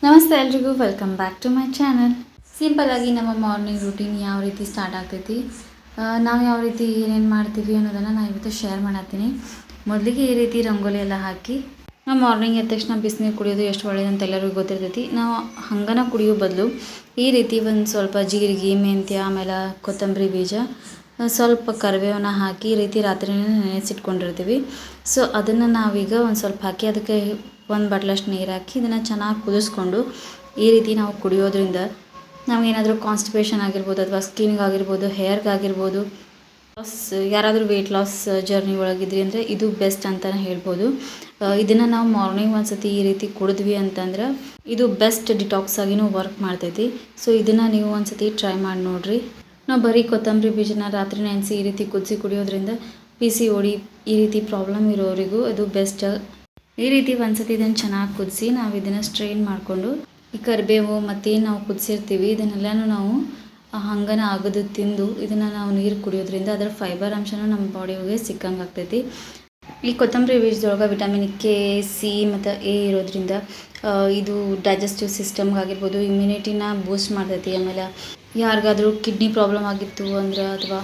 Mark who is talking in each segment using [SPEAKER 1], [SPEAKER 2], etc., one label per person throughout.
[SPEAKER 1] ನಮಸ್ತೆ ಎಲ್ರಿಗೂ, welcome back to my channel. Simple ಆಗಿ ನಮ್ಮ ಮಾರ್ನಿಂಗ್ ರೂಟೀನ್ ಯಾವ ರೀತಿ ಸ್ಟಾರ್ಟ್ ಆಗ್ತೈತಿ, ನಾವು ಯಾವ ರೀತಿ ಏನೇನು ಮಾಡ್ತೀವಿ ಅನ್ನೋದನ್ನು ನಾನು ಇವತ್ತು ಶೇರ್ ಮಾಡತ್ತೀನಿ. ಮೊದಲಿಗೆ ಈ ರೀತಿ ರಂಗೋಲಿ ಎಲ್ಲ ಹಾಕಿ ನಾವು ಮಾರ್ನಿಂಗ್ ಎದ್ದ ತಕ್ಷಣ ಬಿಸಿನೀರು ಕುಡಿಯೋದು ಎಷ್ಟು ಒಳ್ಳೆಯದಂತ ಎಲ್ಲರಿಗೂ ಗೊತ್ತಿರ್ತೈತಿ. ನಾವು ಹಂಗನ ಕುಡಿಯೋ ಬದಲು ಈ ರೀತಿ ಒಂದು ಸ್ವಲ್ಪ ಜೀರಿಗೆ, ಮೆಂತ್ಯ, ಆಮೇಲೆ ಕೊತ್ತಂಬರಿ ಬೀಜ, ಸ್ವಲ್ಪ ಕರಿಬೇವನ್ನ ಹಾಕಿ ಈ ರೀತಿ ರಾತ್ರಿನೇ ನೆನೆಸಿಟ್ಕೊಂಡಿರ್ತೀವಿ. ಸೊ ಅದನ್ನು ನಾವೀಗ ಒಂದು ಸ್ವಲ್ಪ ಹಾಕಿ ಅದಕ್ಕೆ ಒಂದು ಬಟ್ಲಷ್ಟು ನೀರು ಹಾಕಿ ಇದನ್ನು ಚೆನ್ನಾಗಿ ಕುದಿಸ್ಕೊಂಡು ಈ ರೀತಿ ನಾವು ಕುಡಿಯೋದ್ರಿಂದ ನಮಗೇನಾದರೂ ಕಾನ್ಸ್ಟಿಪೇಷನ್ ಆಗಿರ್ಬೋದು, ಅಥವಾ ಸ್ಕಿನ್ಗಾಗಿರ್ಬೋದು, ಹೇರ್ಗಾಗಿರ್ಬೋದು, ಯಾರಾದರೂ ವೆಯ್ಟ್ ಲಾಸ್ ಜರ್ನಿ ಒಳಗಿದ್ರಿ ಅಂದರೆ ಇದು ಬೆಸ್ಟ್ ಅಂತಲೇ ಹೇಳ್ಬೋದು. ಇದನ್ನು ನಾವು ಮಾರ್ನಿಂಗ್ ಒಂದು ಸತಿ ಈ ರೀತಿ ಕುಡಿದ್ವಿ ಅಂತಂದ್ರೆ ಇದು ಬೆಸ್ಟ್ ಡಿಟಾಕ್ಸ್ ಆಗಿನೂ ವರ್ಕ್ ಮಾಡ್ತೈತಿ. ಸೊ ಇದನ್ನು ನೀವು ಒಂದು ಸತಿ ಟ್ರೈ ಮಾಡಿ ನೋಡಿರಿ. ನಾವು ಬರೀ ಕೊತ್ತಂಬರಿ ಬೀಜನ ರಾತ್ರಿ ನೆನೆಸಿ ಈ ರೀತಿ ಕುದಿಸಿ ಕುಡಿಯೋದ್ರಿಂದ PCOD ಈ ರೀತಿ ಪ್ರಾಬ್ಲಮ್ ಇರೋರಿಗೂ ಅದು ಬೆಸ್ಟ್. ಈ ರೀತಿ ಒಂದ್ಸತಿ ಇದನ್ನು ಚೆನ್ನಾಗಿ ಕುದಿಸಿ ನಾವು ಇದನ್ನು ಸ್ಟ್ರೈನ್ ಮಾಡಿಕೊಂಡು ಈ ಕರಿಬೇವು ಮತ್ತೇನು ನಾವು ಕುದಿಸಿರ್ತೀವಿ ಇದನ್ನೆಲ್ಲನೂ ನಾವು ಹಂಗನ ಅಗದು ತಿಂದು ಇದನ್ನು ನಾವು ನೀರು ಕುಡಿಯೋದ್ರಿಂದ ಅದರ ಫೈಬರ್ ಅಂಶನೂ ನಮ್ಮ ಬಾಡಿಗೆ ಸಿಕ್ಕಂಗೆ ಆಗ್ತೈತಿ. ಈ ಕೊತ್ತಂಬರಿ ಬೀಜದೊಳಗೆ ವಿಟಮಿನ್ K, C ಮತ್ತು A ಇರೋದ್ರಿಂದ ಇದು ಡೈಜೆಸ್ಟಿವ್ ಸಿಸ್ಟಮ್ಗಾಗಿರ್ಬೋದು, ಇಮ್ಯುನಿಟಿನ ಬೂಸ್ಟ್ ಮಾಡ್ತೈತಿ. ಆಮೇಲೆ ಯಾರಿಗಾದರೂ ಕಿಡ್ನಿ ಪ್ರಾಬ್ಲಮ್ ಆಗಿತ್ತು ಅಂದ್ರೆ, ಅಥವಾ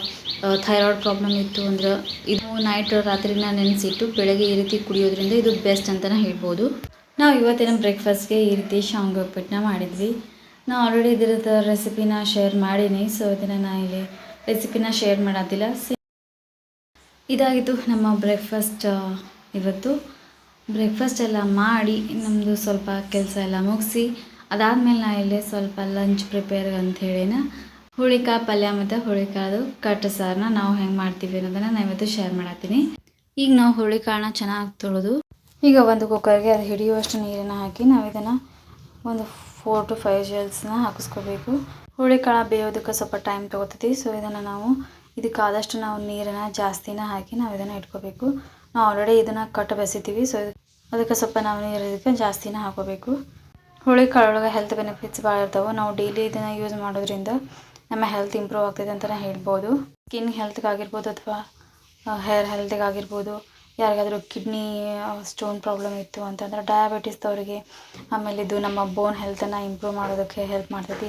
[SPEAKER 1] ಥೈರಾಯ್ಡ್ ಪ್ರಾಬ್ಲಮ್ ಇತ್ತು ಅಂದ್ರೆ ಇದು ರಾತ್ರಿನ ನೆನೆಸಿಟ್ಟು ಬೆಳಗ್ಗೆ ಈ ರೀತಿ ಕುಡಿಯೋದ್ರಿಂದ ಇದು ಬೆಸ್ಟ್ ಅಂತಲೇ ಹೇಳ್ಬೋದು. ನಾವು ಇವತ್ತಿನ ಬ್ರೇಕ್ಫಾಸ್ಟ್ಗೆ ಈ ರೀತಿ ಶಾವಿಗೆ ಉಪ್ಪಿಟ್ಟನ್ನ ಮಾಡಿದ್ವಿ. ನಾವು ಆಲ್ರೆಡಿ ಇದರದ್ದು ರೆಸಿಪಿನ ಶೇರ್ ಮಾಡೀನಿ. ಸೊ ಇದನ್ನು ನಾನು ಇಲ್ಲಿ ರೆಸಿಪಿನ ಶೇರ್ ಮಾಡೋದಿಲ್ಲ. ಇದಾಗಿತ್ತು ನಮ್ಮ ಬ್ರೇಕ್ಫಾಸ್ಟ್. ಇವತ್ತು ಬ್ರೇಕ್ಫಾಸ್ಟ್ ಎಲ್ಲ ಮಾಡಿ ನಮ್ಮದು ಸ್ವಲ್ಪ ಕೆಲಸ ಎಲ್ಲ ಮುಗಿಸಿ ಅದಾದಮೇಲೆ ನಾನು ಇಲ್ಲಿ ಸ್ವಲ್ಪ ಲಂಚ್ ಪ್ರಿಪೇರ್ ಅಂಥೇಳಿನ ಹುಳಿಕಾಳು ಪಲ್ಯ ಮತ್ತು ಹುಳಿಕಾಳು ಕಟ್ಟು ಸಾರನ್ನ ನಾವು ಹೆಂಗೆ ಮಾಡ್ತೀವಿ ಅನ್ನೋದನ್ನು ನಾನು ಇವತ್ತು ಶೇರ್ ಮಾಡತ್ತೀನಿ. ಈಗ ನಾವು ಹುಳಿಕಾಳನ್ನ ಚೆನ್ನಾಗಿ ತೊಳೆದು ಈಗ ಒಂದು ಕುಕ್ಕರ್ಗೆ ಅದು ಹಿಡಿಯುವಷ್ಟು ನೀರನ್ನು ಹಾಕಿ ನಾವು ಇದನ್ನು ಒಂದು 4 to 5 ವಿಷಲ್ಸ್ನ ಹಾಕಿಸ್ಕೋಬೇಕು. ಹುಳಿಕಾಳು ಬೇಯೋದಕ್ಕೆ ಸ್ವಲ್ಪ ಟೈಮ್ ತೊಗೋತೈತಿ. ಸೊ ಇದನ್ನು ನಾವು ಇದಕ್ಕಾದಷ್ಟು ನಾವು ನೀರನ್ನು ಜಾಸ್ತಿನ ಹಾಕಿ ನಾವು ಇದನ್ನು ಇಟ್ಕೋಬೇಕು. ನಾವು ಆಲ್ರೆಡಿ ಇದನ್ನು ಕಟ್ಟು ಬೆಸಿತೀವಿ. ಸೊ ಅದಕ್ಕೆ ಸ್ವಲ್ಪ ನಾವು ನೀರು ಇದಕ್ಕೆ ಜಾಸ್ತಿನ ಹಾಕೋಬೇಕು. ಹುಳಿಕಾಳೊಳಗೆ ಹೆಲ್ತ್ ಬೆನಿಫಿಟ್ಸ್ ಭಾಳ ಇರ್ತಾವೆ. ನಾವು ಡೈಲಿ ಇದನ್ನು ಯೂಸ್ ಮಾಡೋದ್ರಿಂದ ನಮ್ಮ ಹೆಲ್ತ್ ಇಂಪ್ರೂವ್ ಆಗ್ತೈತೆ ಅಂತಲೇ ಹೇಳ್ಬೋದು. ಸ್ಕಿನ್ ಹೆಲ್ತ್ಗಾಗಿರ್ಬೋದು ಅಥವಾ ಹೇರ್ ಹೆಲ್ತ್ಗಾಗಿರ್ಬೋದು, ಯಾರಿಗಾದರೂ ಕಿಡ್ನಿ ಸ್ಟೋನ್ ಪ್ರಾಬ್ಲಮ್ ಇತ್ತು ಅಂತಂದ್ರೆ, ಡಯಾಬಿಟಿಸ್ದವರಿಗೆ, ಆಮೇಲೆ ಇದು ನಮ್ಮ ಬೋನ್ ಹೆಲ್ತನ್ನು ಇಂಪ್ರೂವ್ ಮಾಡೋದಕ್ಕೆ ಹೆಲ್ಪ್ ಮಾಡ್ತೈತಿ.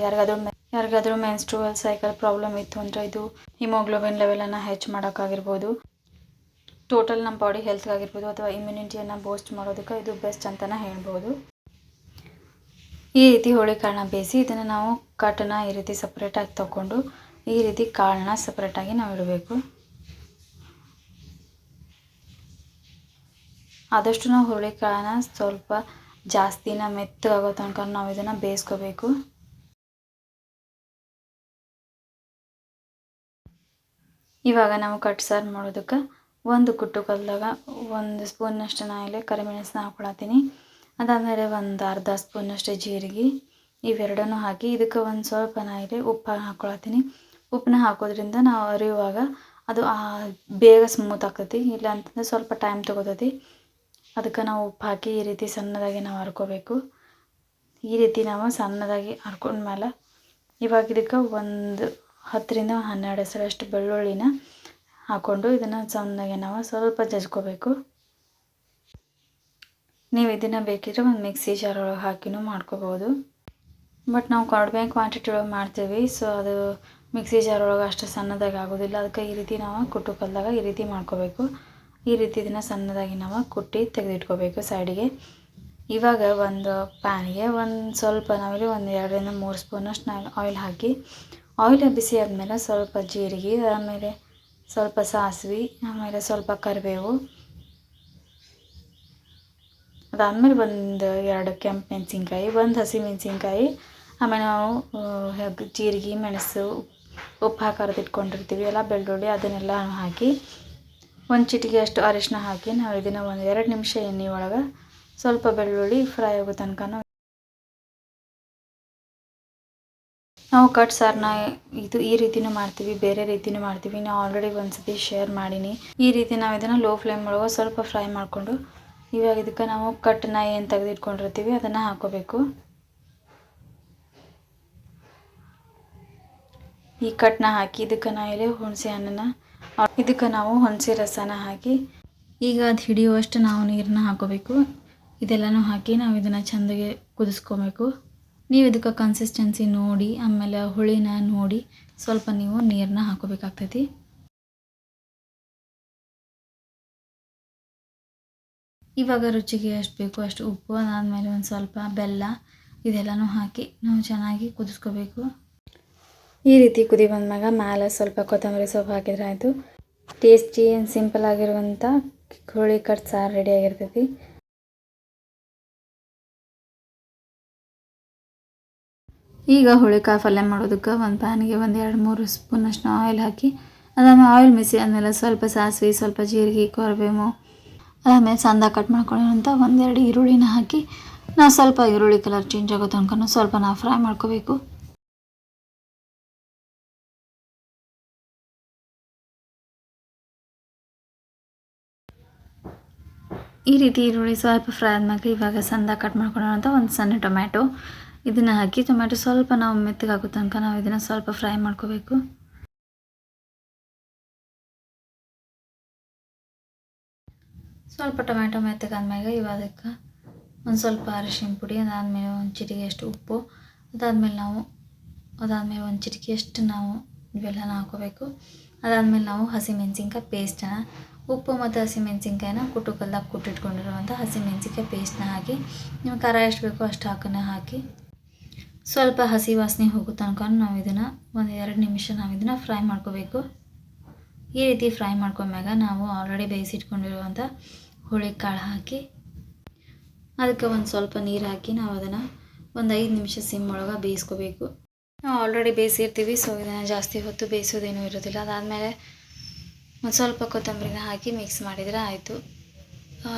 [SPEAKER 1] ಯಾರಿಗಾದರೂ ಮೆನ್ಸ್ಟ್ರುವಲ್ ಸೈಕಲ್ ಪ್ರಾಬ್ಲಮ್ ಇತ್ತು ಅಂದರೆ ಇದು ಹಿಮೋಗ್ಲೋಬಿನ್ ಲೆವೆಲನ್ನು ಹೆಚ್ಚು ಮಾಡೋಕ್ಕಾಗಿರ್ಬೋದು. ಟೋಟಲ್ ನಮ್ಮ ಬಾಡಿ ಹೆಲ್ತ್ಗಾಗಿರ್ಬೋದು ಅಥವಾ ಇಮ್ಯುನಿಟಿಯನ್ನು ಬೂಸ್ಟ್ ಮಾಡೋದಕ್ಕೆ ಇದು ಬೆಸ್ಟ್ ಅಂತಲೇ ಹೇಳ್ಬೋದು. ಈ ರೀತಿ ಹುಳಿಕಾಳನ್ನ ಬೇಯಿಸಿ ಇದನ್ನು ನಾವು ಕಟ್ಟನ್ನ ಈ ರೀತಿ ಸಪ್ರೇಟಾಗಿ ತೊಗೊಂಡು ಈ ರೀತಿ ಕಾಳನ್ನ ಸಪ್ರೇಟಾಗಿ ನಾವು ಇಡಬೇಕು. ಆದಷ್ಟು ನಾವು ಹುಳಿಕಾಳನ್ನ ಸ್ವಲ್ಪ ಜಾಸ್ತಿನ ಮೆತ್ತಗಾಗೋ ತನಕ ನಾವು ಇದನ್ನು ಬೇಯಿಸ್ಕೋಬೇಕು. ಇವಾಗ ನಾವು ಕಟ್ ಸಾರು ಮಾಡೋದಕ್ಕೆ ಒಂದು ಕುಟ್ಟು ಕಲ್ದಾಗ 1 ಸ್ಪೂನ್ನಷ್ಟು ನಾನು ಇಲ್ಲಿ ಕರಿಮೆಣಸನ್ನ ಹಾಕ್ಕೊಳತ್ತೀನಿ. ಅದಾದಮೇಲೆ ಒಂದು ಅರ್ಧ ಸ್ಪೂನಷ್ಟು ಜೀರಿಗೆ, ಇವೆರಡನ್ನೂ ಹಾಕಿ ಇದಕ್ಕೆ ಒಂದು ಸ್ವಲ್ಪ ನಾನು ಇಲ್ಲಿ ಉಪ್ಪು ಹಾಕ್ಕೊಳತ್ತೀನಿ. ಉಪ್ಪನ್ನ ಹಾಕೋದ್ರಿಂದ ನಾವು ಅರಿಯುವಾಗ ಅದು ಬೇಗ ಸ್ಮೂತ್ ಆಗ್ತೈತಿ. ಇಲ್ಲ ಅಂತಂದರೆ ಸ್ವಲ್ಪ ಟೈಮ್ ತೊಗೋತೈತಿ. ಅದಕ್ಕೆ ನಾವು ಉಪ್ಪು ಹಾಕಿ ಈ ರೀತಿ ಸಣ್ಣದಾಗಿ ನಾವು ಹರ್ಕೋಬೇಕು. ಈ ರೀತಿ ನಾವು ಸಣ್ಣದಾಗಿ ಹರ್ಕೊಂಡ್ಮೇಲೆ ಇವಾಗ ಇದಕ್ಕೆ ಒಂದು 10 ರಿಂದ 12 ಹೆಸರಷ್ಟು ಬೆಳ್ಳುಳ್ಳಿನ ಹಾಕ್ಕೊಂಡು ಇದನ್ನು ಸಣ್ಣದಾಗಿ ನಾವು ಸ್ವಲ್ಪ ಜಜ್ಕೋಬೇಕು. ನೀವು ಇದನ್ನು ಬೇಕಿದ್ರೆ ಒಂದು ಮಿಕ್ಸಿ ಜಾರ್ ಒಳಗೆ ಹಾಕಿನೂ ಮಾಡ್ಕೋಬೋದು. ಬಟ್ ನಾವು ಕಡಿಮೆ ಕ್ವಾಂಟಿಟಿ ಒಳಗೆ ಮಾಡ್ತೀವಿ. ಸೊ ಅದು ಮಿಕ್ಸಿ ಜಾರ್ ಒಳಗೆ ಅಷ್ಟು ಸಣ್ಣದಾಗಿ ಆಗೋದಿಲ್ಲ. ಅದಕ್ಕೆ ಈ ರೀತಿ ನಾವು ಕುಟ್ಟು ಕಲ್ದಾಗ ಈ ರೀತಿ ಮಾಡ್ಕೋಬೇಕು. ಈ ರೀತಿ ಇದನ್ನು ಸಣ್ಣದಾಗಿ ನಾವು ಕುಟ್ಟಿ ತೆಗೆದಿಟ್ಕೋಬೇಕು ಸೈಡಿಗೆ. ಇವಾಗ ಒಂದು ಪ್ಯಾನಿಗೆ ಒಂದು ಸ್ವಲ್ಪ ನಾವಿಲ್ಲಿ 1 2 ರಿಂದ 3 ಸ್ಪೂನಷ್ಟು ನಾವು ಆಯಿಲ್ ಹಾಕಿ, ಆಯಿಲ್ ಬಿಸಿ ಆದಮೇಲೆ ಸ್ವಲ್ಪ ಜೀರಿಗೆ, ಆಮೇಲೆ ಸ್ವಲ್ಪ ಸಾಸಿವೆ, ಆಮೇಲೆ ಸ್ವಲ್ಪ ಕರಿಬೇವು, ಅದಾದಮೇಲೆ 1-2 ಕೆಂಪು ಮೆಣಸಿನ್ಕಾಯಿ, 1 ಹಸಿ ಮೆಣಸಿನ್ಕಾಯಿ, ಆಮೇಲೆ ನಾವು ಜೀರಿಗೆ, ಮೆಣಸು, ಉಪ್ಪು ಹಾಕಿ ಅರೆದಿಟ್ಕೊಂಡಿರ್ತೀವಿ ಎಲ್ಲ, ಬೆಳ್ಳುಳ್ಳಿ ಅದನ್ನೆಲ್ಲ ಹಾಕಿ 1 ಚಿಟಿಕೆ ಅಷ್ಟು ಅರಿಶಿನ ಹಾಕಿ ನಾವು ಇದನ್ನು 1-2 ನಿಮಿಷ ಎಣ್ಣೆ ಒಳಗೆ ಸ್ವಲ್ಪ ಬೆಳ್ಳುಳ್ಳಿ ಫ್ರೈ ಆಗೋ ತನಕ ನಾವು ಕಟ್ ಸಾರನ್ನ ಈ ರೀತಿನೂ ಮಾಡ್ತೀವಿ, ಬೇರೆ ರೀತಿನೂ ಮಾಡ್ತೀವಿ. ನಾವು ಆಲ್ರೆಡಿ ಒಂದು ಸತಿ ಶೇರ್ ಮಾಡೀನಿ. ಈ ರೀತಿ ನಾವು ಇದನ್ನು ಲೋ ಫ್ಲೇಮ್ ಒಳಗೆ ಸ್ವಲ್ಪ ಫ್ರೈ ಮಾಡಿಕೊಂಡು ಇವಾಗ ಇದಕ್ಕೆ ನಾವು ಕಟ್ಟನ್ನ ಏನು ತೆಗೆದಿಟ್ಕೊಂಡಿರ್ತೀವಿ ಅದನ್ನು ಹಾಕೋಬೇಕು. ಈ ಕಟ್ಟನ್ನ ಹಾಕಿ ಇದಕ್ಕೆ ನಾವು ಇಲ್ಲಿ ಹುಣಸೆ ರಸನ ಹಾಕಿ ಈಗ ಅದು ಹಿಡಿಯುವಷ್ಟು ನಾವು ನೀರನ್ನ ಹಾಕೋಬೇಕು. ಇದೆಲ್ಲನೂ ಹಾಕಿ ನಾವು ಇದನ್ನು ಚೆಂದಾಗಿ ಕುದಿಸ್ಕೊಬೇಕು. ನೀವು ಇದಕ್ಕೆ ಕನ್ಸಿಸ್ಟೆನ್ಸಿ ನೋಡಿ ಆಮೇಲೆ ಹುಳಿನ ನೋಡಿ ಸ್ವಲ್ಪ ನೀವು ನೀರನ್ನ ಹಾಕೋಬೇಕಾಗ್ತೈತಿ. ಇವಾಗ ರುಚಿಗೆ ಎಷ್ಟು ಬೇಕೋ ಅಷ್ಟು ಉಪ್ಪು, ಅದಾದಮೇಲೆ ಒಂದು ಸ್ವಲ್ಪ ಬೆಲ್ಲ ಇದೆಲ್ಲನೂ ಹಾಕಿ ನಾವು ಚೆನ್ನಾಗಿ ಕುದಿಸ್ಕೋಬೇಕು. ಈ ರೀತಿ ಕುದಿ ಬಂದಾಗ ಮೇಲೆ ಸ್ವಲ್ಪ ಕೊತ್ತಂಬರಿ ಸೊಪ್ಪು ಹಾಕಿದ್ರೆ ಆಯಿತು. ಟೇಸ್ಟಿ ಆ್ಯಂಡ್ ಸಿಂಪಲ್ ಆಗಿರುವಂಥ ಕೋಳಿ ಕಟ್ ಸಾರು ರೆಡಿಯಾಗಿರ್ತೈತಿ. ಈಗ ಹುಳಿಕಾಯಿ ಪಲ್ಯ ಮಾಡೋದಕ್ಕೆ ಒಂದು ಪ್ಯಾನಿಗೆ ಒಂದು 2-3 ಸ್ಪೂನಷ್ಟು ಆಯಿಲ್ ಹಾಕಿ ಅದಾದ್ಮೇಲೆ ಆಯಿಲ್ ಮಿಸಿ ಆದಮೇಲೆ ಸ್ವಲ್ಪ ಸಾಸಿವೆ, ಸ್ವಲ್ಪ ಜೀರಿಗೆ, ಕರಿಬೇವು, ಅದಾದಮೇಲೆ ಸಣ್ಣ ಕಟ್ ಮಾಡ್ಕೊಳ್ಳೋಂಥ 1-2 ಈರುಳ್ಳಿನ ಹಾಕಿ ನಾವು ಸ್ವಲ್ಪ ಈರುಳ್ಳಿ ಕಲರ್ ಚೇಂಜ್ ಆಗೋ ತನಕ ಸ್ವಲ್ಪ ನಾವು ಫ್ರೈ ಮಾಡ್ಕೋಬೇಕು. ಈ ರೀತಿ ಈರುಳ್ಳಿ ಸ್ವಲ್ಪ ಫ್ರೈ ಆದ್ಮೇಲೆ ಇವಾಗ ಸಣ್ಣ ಕಟ್ ಮಾಡ್ಕೊಳ್ಳೋಂಥ ಒಂದು ಸಣ್ಣ ಟೊಮ್ಯಾಟೊ ಇದನ್ನು ಹಾಕಿ ಟೊಮ್ಯಾಟೊ ಸ್ವಲ್ಪ ನಾವು ಮೆತ್ತಗೆ ಹಾಕೋ ತನಕ ನಾವು ಇದನ್ನು ಸ್ವಲ್ಪ ಫ್ರೈ ಮಾಡ್ಕೋಬೇಕು. ಸ್ವಲ್ಪ ಟೊಮ್ಯಾಟೊ ಮೆತ್ತಗಾದ್ಮೇಲೆ ಇವಾಗಕ್ಕೆ ಒಂದು ಸ್ವಲ್ಪ ಅರಿಶಿನ ಪುಡಿ, ಅದಾದಮೇಲೆ ಒಂದು ಚಿಟಿಕೆಯಷ್ಟು ಉಪ್ಪು, ಅದಾದಮೇಲೆ ಒಂದು ಚಿಟಿಕೆಯಷ್ಟು ನಾವು ಇವೆಲ್ಲನ ಹಾಕೋಬೇಕು. ಅದಾದಮೇಲೆ ನಾವು ಹಸಿಮೆಣಸಿನ್ಕಾಯಿ ಪೇಸ್ಟನ್ನ, ಉಪ್ಪು ಮತ್ತು ಹಸಿಮೆಣಸಿನ್ಕಾಯಿನ ಕಲ್ದಾಗ ಕುಟ್ಟಿಟ್ಕೊಂಡಿರುವಂಥ ಹಸಿಮೆಣಸಿನ್ಕಾಯಿ ಪೇಸ್ಟನ್ನ ಹಾಕಿ ನೀವು ಖಾರ ಎಷ್ಟು ಬೇಕೋ ಅಷ್ಟು ಹಾಕಿ ಸ್ವಲ್ಪ ಹಸಿ ವಾಸನೆ ಹೋಗೋ ತನಕ ನಾವು ಇದನ್ನು 1-2 ನಿಮಿಷ ನಾವು ಇದನ್ನು ಫ್ರೈ ಮಾಡ್ಕೋಬೇಕು. ಈ ರೀತಿ ಫ್ರೈ ಮಾಡ್ಕೊಂಡ್ಮ್ಯಾಗ ನಾವು ಆಲ್ರೆಡಿ ಬೇಯಿಸಿಟ್ಕೊಂಡಿರುವಂಥ ಹುಳಿಕಾಳು ಹಾಕಿ ಅದಕ್ಕೆ ಒಂದು ಸ್ವಲ್ಪ ನೀರು ಹಾಕಿ ನಾವು ಅದನ್ನು ಒಂದು 5 ನಿಮಿಷ ಸಿಮ್ ಒಳಗೆ ಬೇಯಿಸ್ಕೋಬೇಕು. ನಾವು ಆಲ್ರೆಡಿ ಬೇಯಿಸಿರ್ತೀವಿ, ಸೊ ಇದನ್ನು ಜಾಸ್ತಿ ಹೊತ್ತು ಬೇಯಿಸೋದೇನೂ ಇರೋದಿಲ್ಲ. ಅದಾದಮೇಲೆ ಒಂದು ಸ್ವಲ್ಪ ಕೊತ್ತಂಬರಿನ ಹಾಕಿ ಮಿಕ್ಸ್ ಮಾಡಿದರೆ ಆಯಿತು.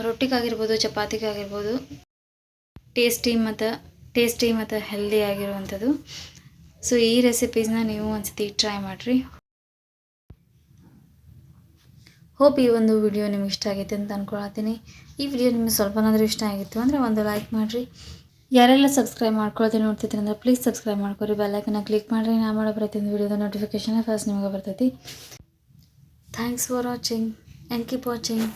[SPEAKER 1] ರೊಟ್ಟಿಗಾಗಿರ್ಬೋದು, ಚಪಾತಿಗಾಗಿರ್ಬೋದು ಟೇಸ್ಟಿ ಮತ್ತು ಹೆಲ್ದಿ ಆಗಿರುವಂಥದ್ದು. ಸೊ ಈ ರೆಸಿಪೀಸ್ನ ನೀವು ಒಂದ್ಸತಿ ಟ್ರೈ ಮಾಡಿರಿ. ಹೋಪ್ ಈ ಒಂದು ವಿಡಿಯೋ ನಿಮ್ಗೆ ಇಷ್ಟ ಆಗೈತೆ ಅಂತ ಅಂದ್ಕೊಳತ್ತೀನಿ. ಈ ವಿಡಿಯೋ ನಿಮಗೆ ಸ್ವಲ್ಪನಾದರೂ ಇಷ್ಟ ಆಗಿತ್ತು ಅಂದರೆ ಒಂದು ಲೈಕ್ ಮಾಡಿರಿ. ಯಾರೆಲ್ಲ ಸಬ್ಸ್ಕ್ರೈಬ್ ಮಾಡ್ಕೊಳ್ತೀನಿ ನೋಡ್ತಿದ್ರಿ ಅಂದರೆ ಪ್ಲೀಸ್ ಸಬ್ಸ್ಕ್ರೈಬ್ ಮಾಡ್ಕೊರಿ, ಬೆಲ್ಲೈಕನ್ನ ಕ್ಲಿಕ್ ಮಾಡಿರಿ. ನಾನು ಮಾಡೋ ಪ್ರತಿಯೊಂದು ವಿಡಿಯೋದ ನೋಟಿಫಿಕೇಷನ್ ಫಸ್ಟ್ ನಿಮಗೆ ಬರ್ತೈತಿ. Thanks for watching and keep watching.